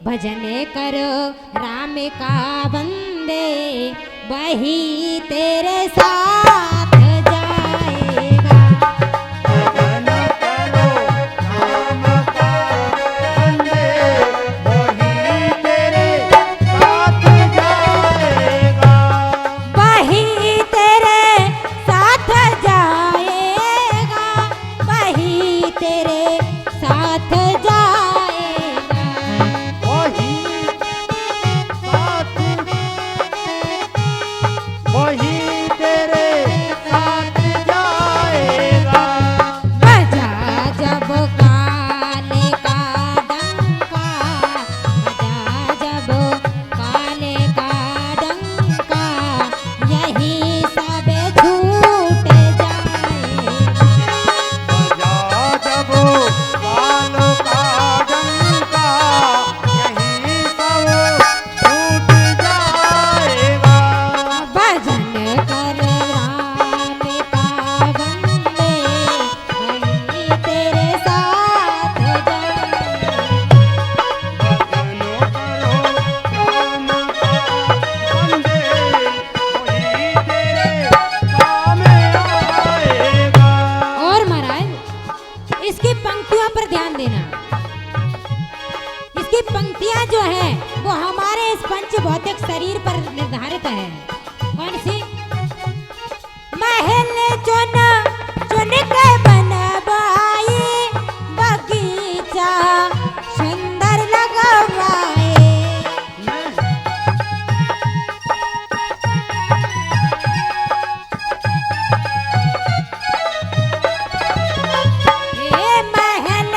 भजन करो राम का बंदे, वही तेरे साथ जाएगा। भजन करो राम का बंदे, वही तेरे साथ जाएगा। वही तेरे साथ जाएगा, वही तेरे साथ जाएगा। वही साथ, वही तेरे साथ जाएगा। बजा जब काले का डंका, बजा जब काले का डंका, यही सब छूट जाएगा। बजा जब काल का डंका, यही सब छूट जाएगा। भजन कर राम का बंदे, वही तेरे साथ जाएगा। भजन करो राम का बंदे, वही तेरे काम आएगा। और महाराज इसकी पंक्तियों पर ध्यान देना। इसकी पंक्तियां जो है वो हमारे इस पंच भौतिक शरीर पर निर्धारित है। कौन सी? महल चुन चुन के बनवाए, बगीचा सुंदर लगवाए। ये महल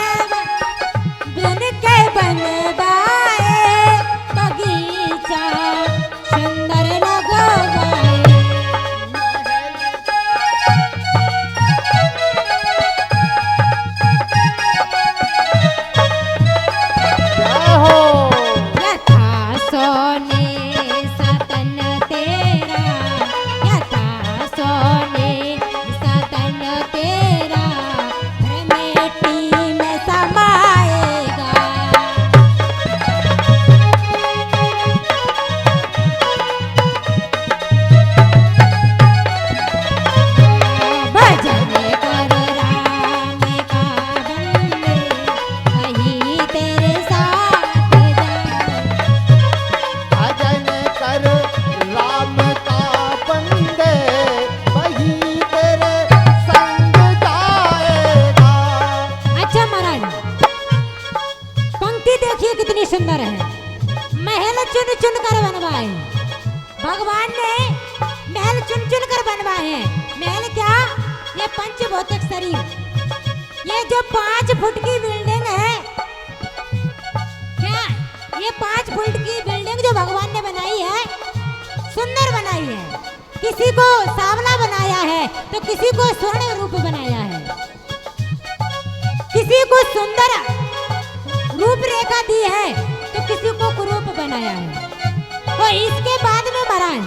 चुन के बनवाए, बगीचा सुंदर लगवाए। जय हो। यथा सोने सतन तेरा, यथा सोने सतन तेरा, मिट्टी में समाएगा। भजन कर राम का बंदे, वही तेरे साथ जाएगा। भजन कर राम का बंदे, वही तेरे संग जाएगा। अच्छा महाराज पंक्ति देखिए कितनी सुंदर है। महल चुन चुन कर बनवाए, भगवान ने महल चुन चुन कर बनवाए हैं। महल क्या? ये पंच भौतिक शरीर, ये जो 5 फुट की बिल्डिंग है, क्या ये 5 फुट की बिल्डिंग जो भगवान ने बनाई है, सुंदर बनाई है। किसी को सांवला बनाया है तो किसी को स्वर्ण रूप बनाया है, किसी को सुंदर रूपरेखा दी है तो किसी को कुरूप बनाया है। तो इसके बाद में महाराज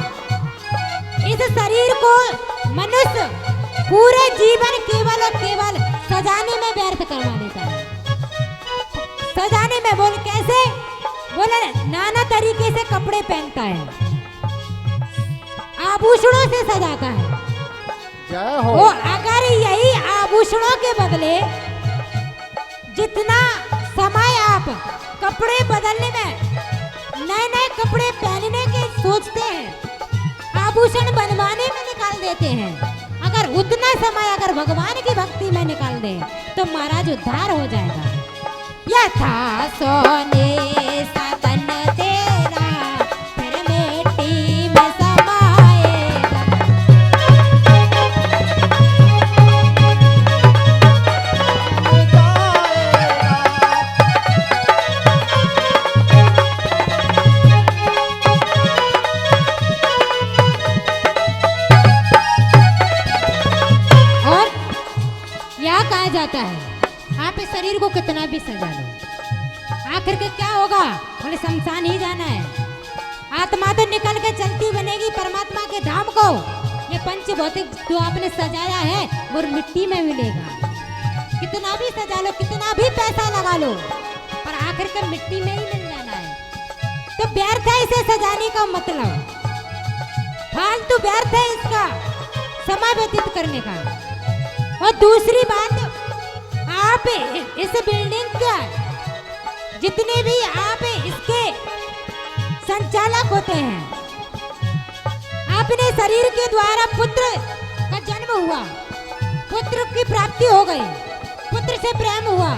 इस शरीर को मनुष्य पूरे जीवन केवल और केवल सजाने में व्यर्थ करवा देता है। सजाने में बोल कैसे? बोले नाना तरीके से कपड़े पहनता है, आभूषणों से सजाता है। जय हो। वो अगर यही आभूषणों के बदले जितना समय आप कपड़े बदलने में, नए नए कपड़े पहनने के सोचते हैं, आभूषण बनवाने में निकाल देते हैं, अगर उतना समय अगर भगवान की भक्ति में निकाल दे तो महाराज उद्धार हो जाएगा। यथा सोने सतन तेरा, फिर मिट्टी में समाएगा। और यह कहा जाता है आप इस शरीर को कितना भी सजा लो, आखिर के क्या होगा? बोले शमशान ही जाना है। आत्मा तो निकल के चलती बनेगी परमात्मा के धाम को। ये पंच भौतिक जो आपने सजाया है वो मिट्टी में मिलेगा। कितना भी सजा लो, कितना भी पैसा लगा लो, पर आखिर कर मिट्टी में ही मिल जाना है। तो व्यर्थ है इसे सजाने का मतलब, फालतू व्यर्थ है इसका समय व्यतीत करने का। और दूसरी बात, आप इस बिल्डिंग का जितने भी आप इसके संचालक होते हैं, अपने शरीर के द्वारा पुत्र का जन्म हुआ, पुत्र की प्राप्ति हो गई, पुत्र से प्रेम हुआ,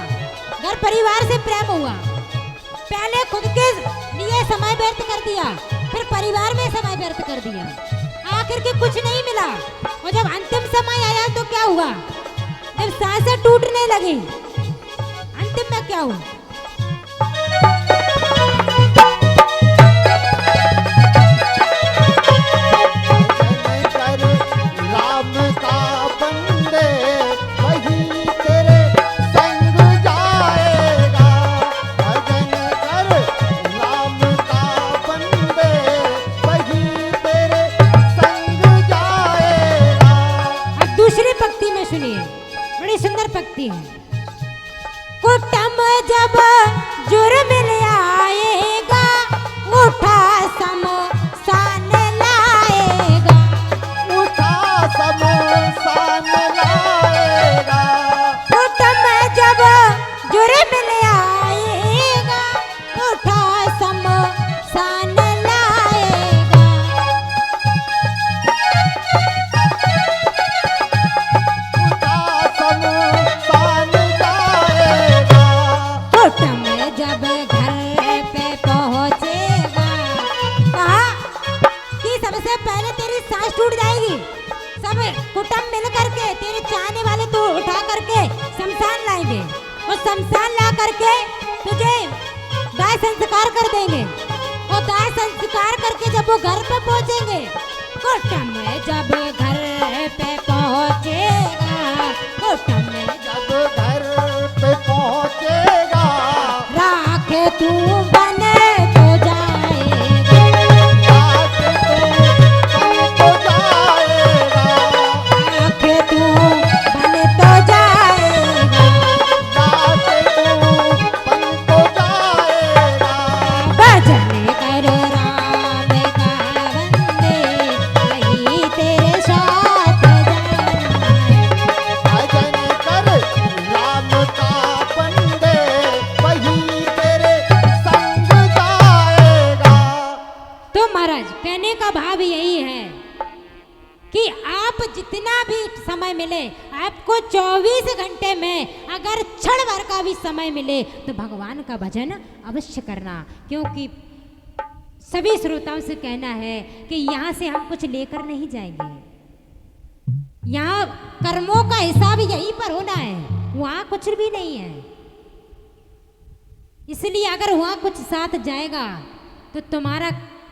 घर परिवार से प्रेम हुआ, पहले खुद के लिए समय व्यर्थ कर दिया, फिर परिवार में समय व्यर्थ कर दिया, आखिर के कुछ नहीं मिला। और जब अंतिम समय आया तो क्या हुआ, जब सांसें टूटने लगी, अंतिम में क्या हुआ? राम का बंदे वही तेरे संग जाएगा, भजन कर राम का बंदे वही तेरे संग जाएगा। अब दूसरी पंक्ति में सुनिए, बड़ी सुंदर पंक्ति है। कुटुंब जब जुर्म ले आएगा, उठा शमशान लाएगा, उठा शमशान लाएगा। कुटुंब जब जुर्म ले आएगा, उठा शमशान लाएगा। उठा शमशान लाएगा। कुटुंब जब घर पे पहुंचेगा, कहा कि सबसे पहले तेरी सांस टूट जाएगी, सब कुटुंब मिल करके तेरे चाहने वाले तो उठा करके शमशान लाएंगे, और शमशान ला करके तुझे दाह संस्कार कर देंगे, और दाह संस्कार करके जब वो घर पे पहुंचेंगे, कुटुंब जब घर पे पहुंचेगा, कुटुंब जब घर पे पहुंचेगा, राखे तू बने तो जाएगा, आके तू हमको जाएगा, राखे तू बने तो जाएगा, आके तू हमको जाएगा। भजन कर राम का बंदे वही तेरे साथ जाएगा। भजन कर राम का बंदे वही तेरे संग जाएगा। तो महाराज कहने का भाव यही है कि आप जितना भी समय मिले, आपको 24 घंटे में अगर क्षण भर का भी समय मिले तो भगवान का भजन अवश्य करना, क्योंकि सभी श्रोताओं से कहना है कि यहाँ से हम कुछ लेकर नहीं जाएंगे, यहाँ कर्मों का हिसाब यहीं पर होना है, वहाँ कुछ भी नहीं है। इसलिए अगर वहाँ कुछ साथ जाएगा तो तुम्हारा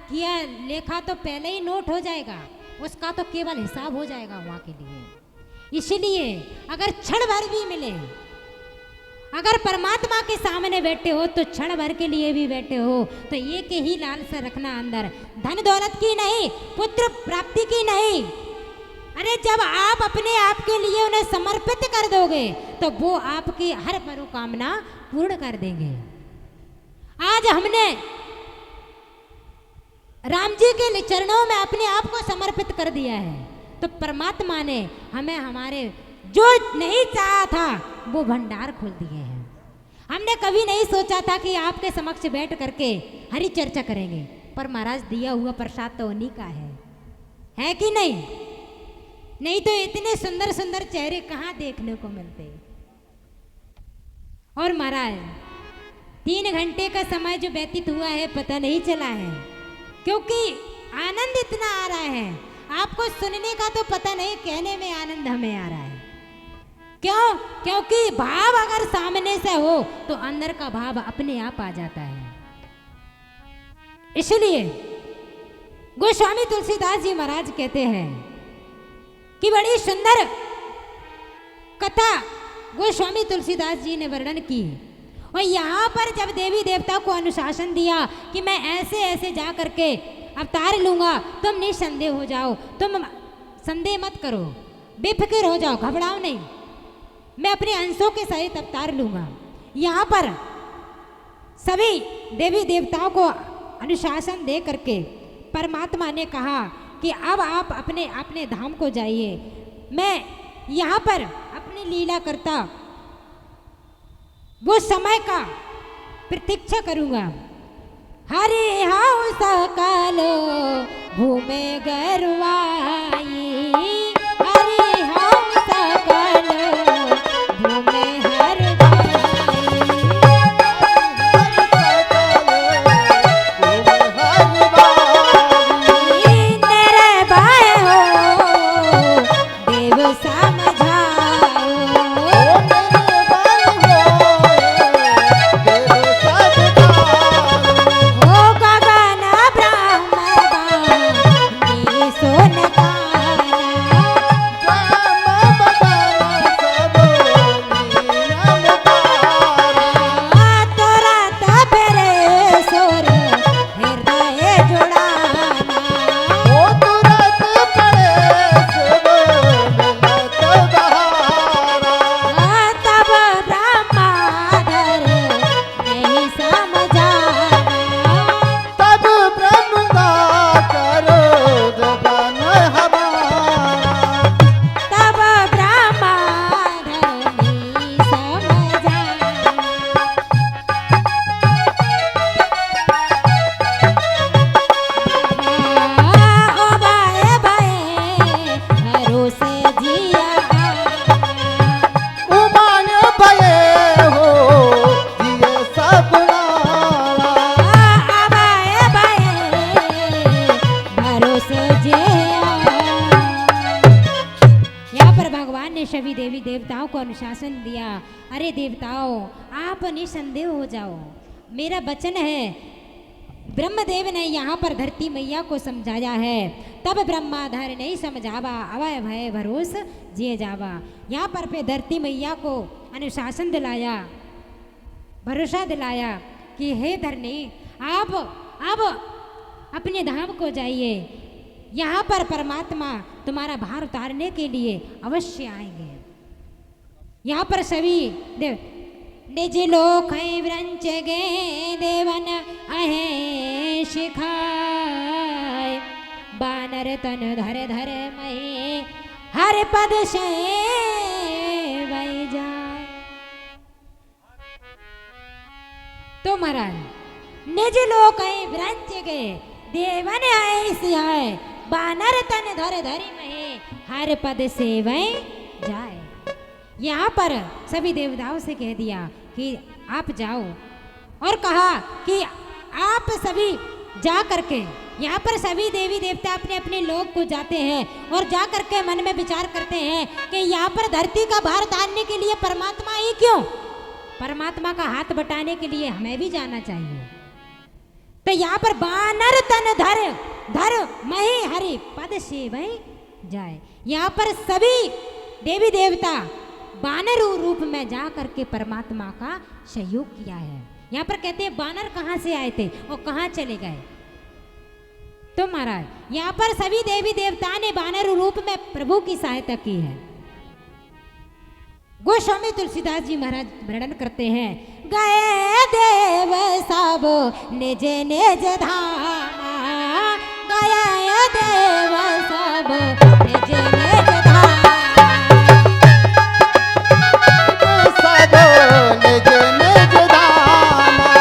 किया लेखा तो पहले ही नोट हो जाएगा, उसका तो केवल हिसाब हो जाएगा वहाँ के लिए। इसलिए अगर क्षण भर भी मिले, अगर परमात्मा के सामने बैठे हो तो क्षण भर के लिए भी बैठे हो तो एक ही लालसा रखना अंदर, धन दौलत की नहीं, पुत्र प्राप्ति की नहीं। अरे जब आप अपने आप के लिए उन्हें समर्पित कर दोगे तो वो आपकी हर मनोकामना पूर्ण कर देंगे। आज हमने राम जी के चरणों में अपने आप को समर्पित कर दिया है, तो परमात्मा ने हमें हमारे जो नहीं चाहा था वो भंडार खोल दिए हैं। हमने कभी नहीं सोचा था कि आपके समक्ष बैठ करके हरि चर्चा करेंगे, पर महाराज दिया हुआ प्रसाद तो उन्हीं का है कि नहीं? नहीं तो इतने सुंदर सुंदर चेहरे कहाँ देखने को मिलते। और महाराज 3 घंटे का समय जो व्यतीत हुआ है पता नहीं चला है, क्योंकि आनंद इतना आ रहा है, आपको सुनने का तो पता नहीं, कहने में आनंद हमें आ रहा है। क्यों? क्योंकि भाव अगर सामने से हो तो अंदर का भाव अपने आप आ जाता है। इसलिए गोस्वामी तुलसीदास जी महाराज कहते हैं कि बड़ी सुंदर कथा गोस्वामी तुलसीदास जी ने वर्णन की, और यहाँ पर जब देवी देवता को अनुशासन दिया कि मैं ऐसे ऐसे जा करके अवतार लूंगा, तुम निसंदेह हो जाओ, तुम संदेह मत करो, बेफिक्र हो जाओ, घबराओ नहीं, मैं अपने अंशों के सहित अवतार लूंगा। यहाँ पर सभी देवी देवताओं को अनुशासन दे करके परमात्मा ने कहा कि अब आप अपने अपने धाम को जाइए, मैं यहाँ पर अपनी लीला करता वो समय का प्रतीक्षा करूँगा। हरे हाउ सकलो भूमे गरवाई, हरे हाउ सकलो भूमे हरवाई। निर्भय हो देव समझाओ, ओ गगन ब्रह्म सुन तुरंत फिरे सुर हृदय जुड़ाना। तब ब्रह्माधर नहीं समझाना, तब ब्रह्माधर नहीं समझाना। ओ बाए बाए भरोसे जिया, आबाए बाए भरोसे जिया। यहाँ पर भगवान ने सभी देवी देवताओं को अनुशासन दिया, अरे देवताओं आप निसंदेह हो जाओ, मेरा वचन है। ब्रह्मदेव ने यहाँ पर धरती मैया को समझाया है, तब ब्रह्माधर नहीं समझावा, अवय भय भरोस जिए जावा। यहाँ पर पे धरती मैया को अनुशासन दिलाया, भरोसा दिलाया कि हे धरनी आप अब अपने धाम को जाइए, यहाँ पर परमात्मा तुम्हारा भार उतारने के लिए अवश्य आएंगे। यहाँ पर सभी देव निज लोक व्रंच गे देवन अहे शिखाय, बानर तन धर धर महे हर पद से वही जाए। तो महाराज निज लोक व्रंच गे देवन अहे सिहाय, बानर तन धर धरि महे हर पद से वही जाए। यहाँ पर सभी देवताओं से कह दिया कि आप जाओ, और कहा कि आप सभी जा करके, यहाँ पर सभी देवी देवता अपने अपने लोक को जाते हैं और जा करके मन में विचार करते हैं कि यहाँ पर धरती का भार उतारने के लिए परमात्मा ही क्यों, परमात्मा का हाथ बटाने के लिए हमें भी जाना चाहिए। तो यहाँ पर बानर तन धर धर मही हरि पद से वही जाए। यहाँ पर सभी देवी देवता बानर रूप में जा करके परमात्मा का सहयोग किया है। यहाँ पर कहते हैं बानर कहाँ से आए थे और कहाँ चले गए। तो महाराज यहाँ पर सभी देवी देवता ने बानर रूप में प्रभु की सहायता की है। गोस्वामी तुलसीदास जी महाराज वर्णन करते हैं, गए देव सब निज निज धामा, गए देव सब निज निज धामा। निज निज धामा,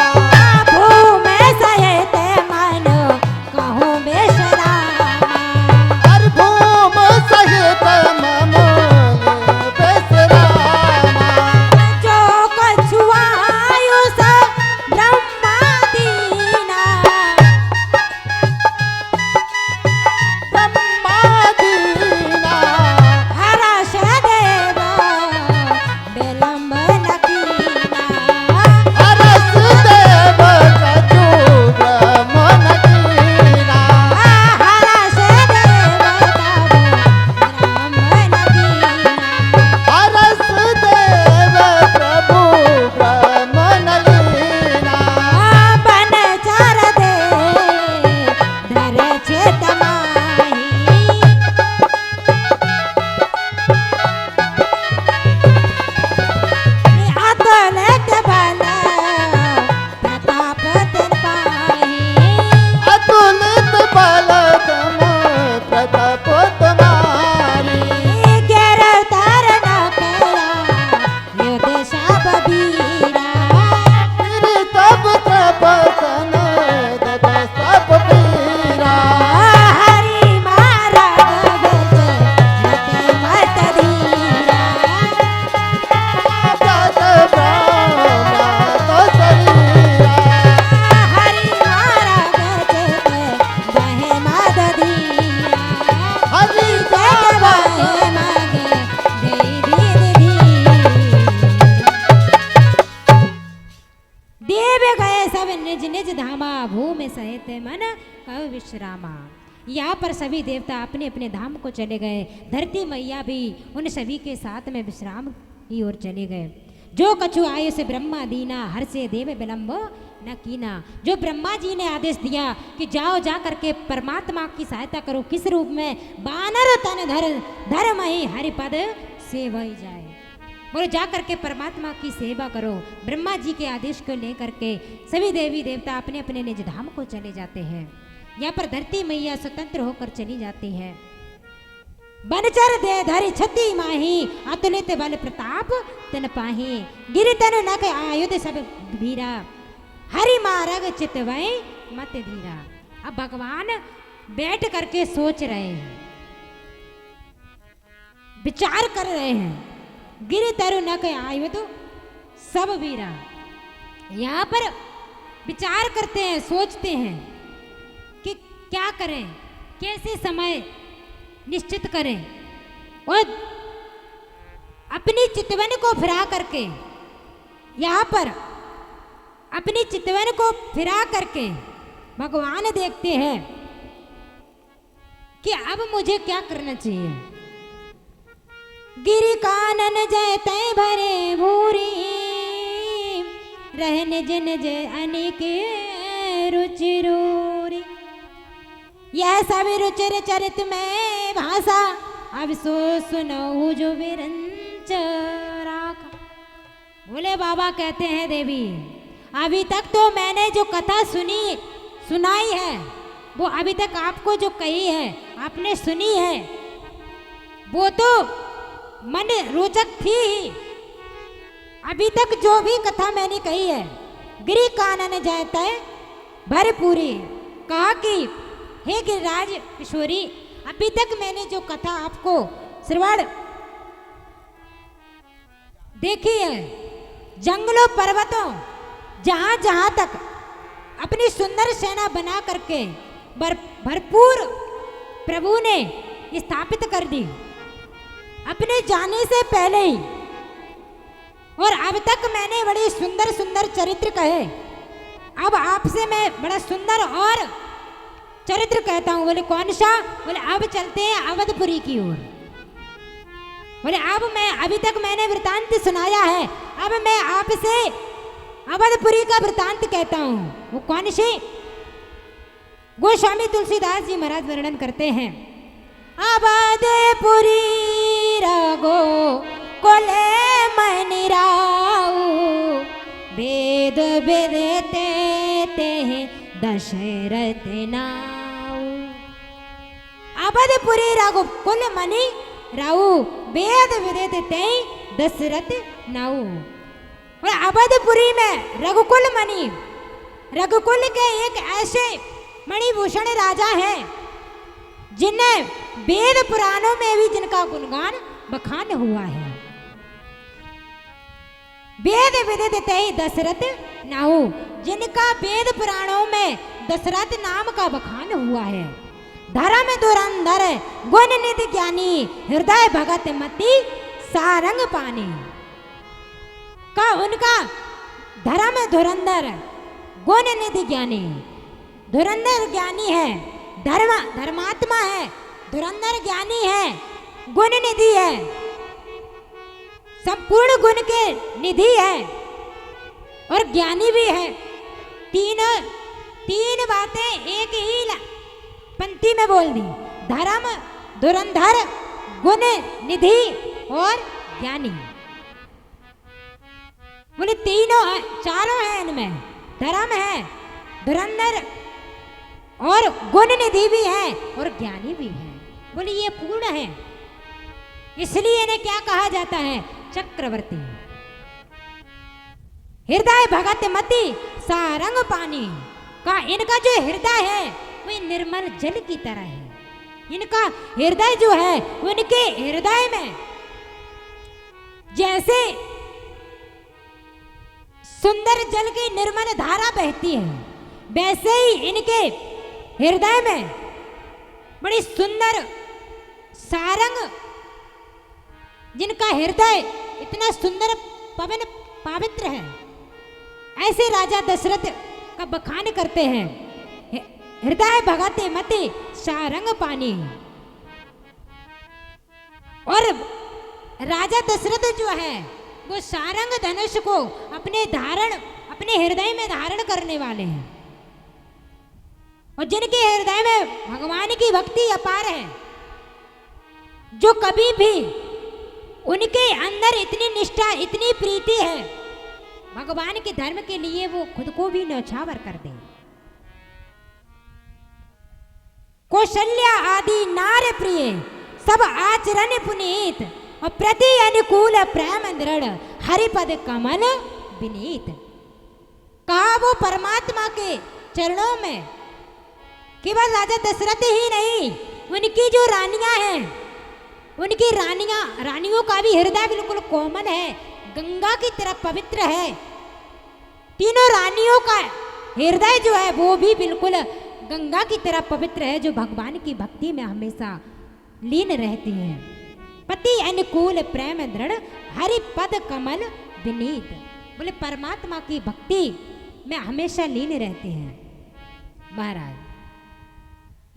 भूमि सहित मन कहूँ बेशरामा, हर भूम सहित मन बेसरामा। जो कछु आयुष ब्रह्मादीना, ब्रह्मादि निज धामा भूमि सहित मन कव विश्रामा। यहाँ पर सभी देवता अपने अपने धाम को चले गए। धरती मैया भी उन सभी के साथ में विश्राम की ओर चले गए। जो कछु आयु से ब्रह्मा दीना, हर से देव विलंब न कीना। जो ब्रह्मा जी ने आदेश दिया कि जाओ जा करके परमात्मा की सहायता करो, किस रूप में? बानर तन धर्म ही हरिपद सेवई जाए। बोलो जा करके परमात्मा की सेवा करो। ब्रह्मा जी के आदेश को लेकर के सभी देवी देवता अपने अपने निज धाम को चले जाते हैं। यहाँ पर धरती मैया स्वतंत्र होकर चली जाती है। बनचर दे धरि छति माही, अतुलित बल प्रताप तन पाही। गिरि तनु नख आयुध सब वीरा, हरि मारग चितवै मत धीरा। अब भगवान बैठ करके सोच रहे हैं, विचार कर रहे हैं। गिरि तरु नख आयुध सब वीरा, यहाँ पर विचार करते हैं, सोचते हैं कि क्या करें, कैसे समय निश्चित करें। और अपनी चितवन को फिरा करके, यहाँ पर अपनी चितवन को फिरा करके भगवान देखते हैं कि अब मुझे क्या करना चाहिए। गिरि कानन जय तय भरे भूरी, रह निज निज अनेक रुचिरूरी। यह सब रुचिर चरित में भाषा, अब सो सुनो जो विरंच राखा। बोले बाबा कहते हैं देवी, अभी तक तो मैंने जो कथा सुनाई है, वो अभी तक आपको जो कही है, आपने सुनी है, वो तो मन रोचक थी ही। अभी तक जो भी कथा मैंने कही है, गिरि कानन जाता है भरपूरी। कहा कि हे गिरिराज किशोरी, अभी तक मैंने जो कथा आपको श्रवण देखी है, जंगलों पर्वतों जहां जहां तक अपनी सुंदर सेना बना करके भरपूर प्रभु ने स्थापित कर दी अपने जाने से पहले ही। और अब तक मैंने बड़े सुंदर सुंदर चरित्र कहे, अब आपसे मैं बड़ा सुंदर और चरित्र कहता हूं। बोले कौन सा? बोले अब चलते हैं अवधपुरी की ओर। बोले अब मैं, अभी तक मैंने वृतांत सुनाया है, अब मैं आपसे अवधपुरी का वृतांत कहता हूं। वो कौन सी? गोस्वामी तुलसीदास जी महाराज वर्णन करते हैं। अवधपुरी रघो कोले मनिराऊ, वेद वेदते ते दशरथ नाऊ। अवधपुरी रघुकुल मणि राऊ, वेद विदित ते दशरथ नाऊ। अवधपुरी में रघुकुल मणि, रघुकुल के एक ऐसे मणिभूषण राजा हैं जिन्हें वेद पुराणों में भी जिनका गुणगान बखान हुआ है। वेद विदित ते दशरथ नाऊ, जिनका वेद पुराणों में दशरथ नाम का बखान हुआ है। धर्म धुरंधर गुण निधि ज्ञानी, हृदय भगत मति सारंग पानी। का उनका धर्म धुरंधर गुण निधि ज्ञानी, धुरंधर ज्ञानी है, धर्मात्मा है, धुरंधर ज्ञानी है, गुण निधि है, संपूर्ण गुण के निधि है और ज्ञानी भी है। तीन बातें एक ही पंक्ति में बोल दी, धर्म धुरंधर गुण निधि और ज्ञानी। बोले तीनों चारों हैं, इनमें धर्म है, धुरंधर और गुण निधि भी है और ज्ञानी भी है। बोले ये पूर्ण है, इसलिए इन्हें क्या कहा जाता है? चक्रवर्ती। हृदय भगत मति सारंग पानी। का इनका जो हृदय है वो निर्मल जल की तरह है। इनका हृदय जो है, उनके हृदय में जैसे सुंदर जल की निर्मल धारा बहती है, वैसे ही इनके हृदय में बड़ी सुंदर सारंग, जिनका हृदय इतना सुंदर पवित्र है। ऐसे राजा दशरथ का बखान करते हैं। हृदय भगते मते सारंग पानी। और राजा दशरथ जो है वो सारंग धनुष को अपने हृदय में धारण करने वाले हैं, और जिनके हृदय में भगवान की भक्ति अपार है, जो कभी भी उनके अंदर इतनी निष्ठा इतनी प्रीति है भगवान के धर्म के लिए, वो खुद को भी न्यौछावर कर दे। कौशल्या आदि नार प्रिय सब आचरण पुनीत, और प्रति अनुकूल प्रेम दृढ़ हरिपद कमल विनीत। कहा वो परमात्मा के चरणों में केवल राजा दशरथ ही नहीं, उनकी जो रानियां हैं, उनकी रानियों का भी हृदय बिल्कुल कोमल है, गंगा की तरह पवित्र है। तीनों रानियों का हृदय जो है वो भी बिल्कुल गंगा की तरह पवित्र है, जो भगवान की भक्ति में हमेशा लीन रहती हैं। पति अनुकूल प्रेम दृढ़ हरि पद कमल विनीत। बोले परमात्मा की भक्ति में हमेशा लीन रहते हैं। महाराज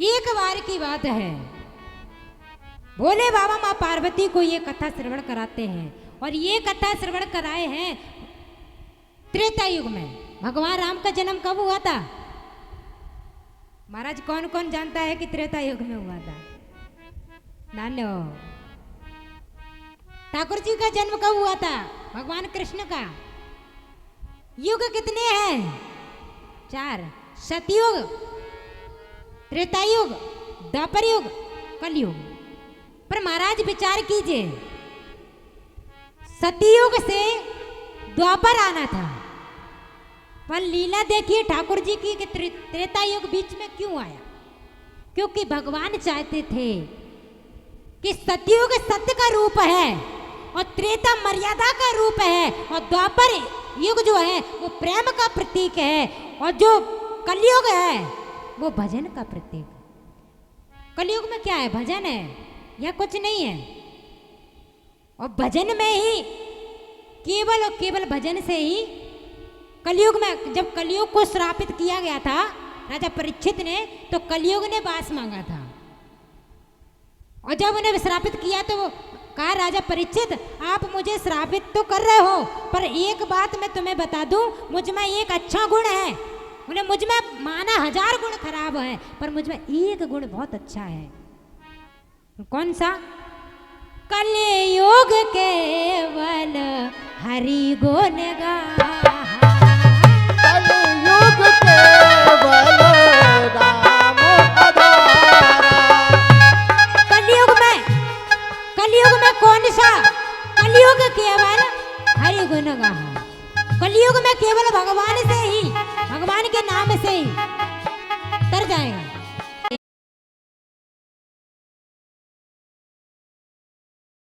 एक बार की बात है, भोले बाबा माँ पार्वती को ये कथा श्रवण कराते हैं, और ये कथा श्रवण कराए हैं त्रेता युग में। भगवान राम का जन्म कब हुआ था महाराज? कौन कौन जानता है कि त्रेता युग में हुआ था? नानो, ठाकुर जी का जन्म कब हुआ था? भगवान कृष्ण का। युग कितने हैं? 4। सतयुग, त्रेता युग, द्वापर युग, कलयुग। पर महाराज विचार कीजिए, सतयुग से द्वापर आना था, पर लीला देखिए ठाकुर जी की कि त्रेता युग बीच में क्यों आया? क्योंकि भगवान चाहते थे कि सतयुग सत्य का रूप है, और त्रेता मर्यादा का रूप है, और द्वापर युग जो है वो प्रेम का प्रतीक है, और जो कलयुग है वो भजन का प्रतीक है। कलयुग में क्या है? भजन है, या कुछ नहीं है। और भजन में ही केवल और केवल भजन से ही कलयुग में, जब कलयुग को श्रापित किया गया था राजा परीक्षित ने, तो कलयुग ने वास मांगा था, और जब उन्हें श्रापित किया तो वो कहा राजा परीक्षित आप मुझे श्रापित तो कर रहे हो, पर एक बात मैं तुम्हें बता दूं, मुझ में एक अच्छा गुण है। बोले मुझ में माना 1000 गुण खराब है, पर मुझ में एक गुण बहुत अच्छा है। कौन सा? कलयुग केवल हरि गुण गाहा। कलयुग केवल राम आधारा। कलयुग में कौन सा? कलयुग केवल हरि गुण गाहा। कलयुग में केवल भगवान से ही, भगवान के नाम से ही तर जाएगा।